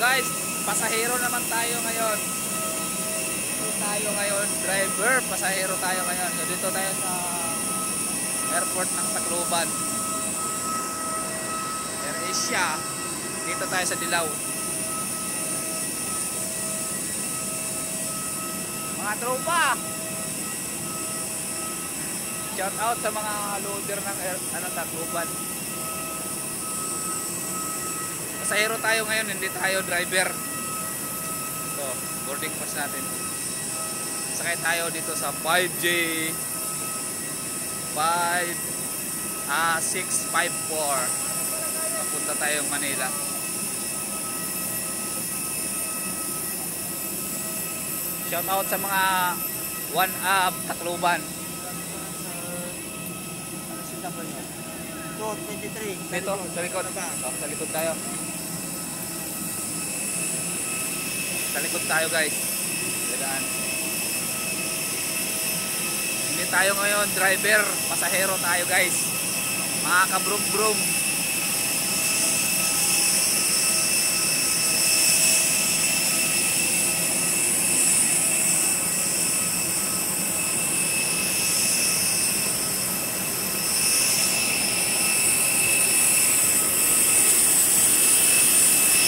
guys, pasahero naman tayo ngayon. Driver, pasahero tayo ngayon. So dito tayo sa airport ng Tacloban, AirAsia. Dito tayo sa Dilaw. Mga tropa, shout out sa mga loader ng Tacloban. Pasahero tayo ngayon, hindi tayo driver. So, boarding pass natin. Sakay tayo dito sa 5J 654. Papunta tayong Manila. Shout out sa mga 1UP Tacloban. Ano si number niya? 223. Dito, sa likod. Sa likod tayo. Sa likod tayo guys. Dadaan. Hindi tayo ngayon driver, pasahero tayo guys. Mga kabrum-brum.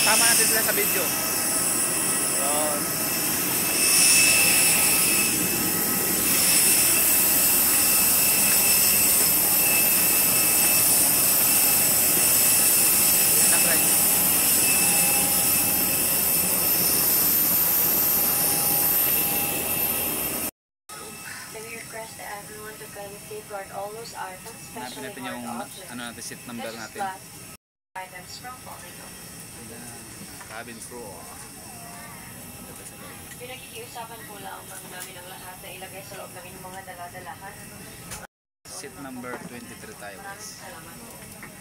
Tama natin sila sa video. Yun. Safeguard all those items, especially natin yung hard seat number natin. Items from falling off. Cabin crew. Pinag-iusapan po lang namin ang lahat na ilagay sa loob ng inyong mga dala-dalahan. Seat number 23 tayo. Maraming salamat po.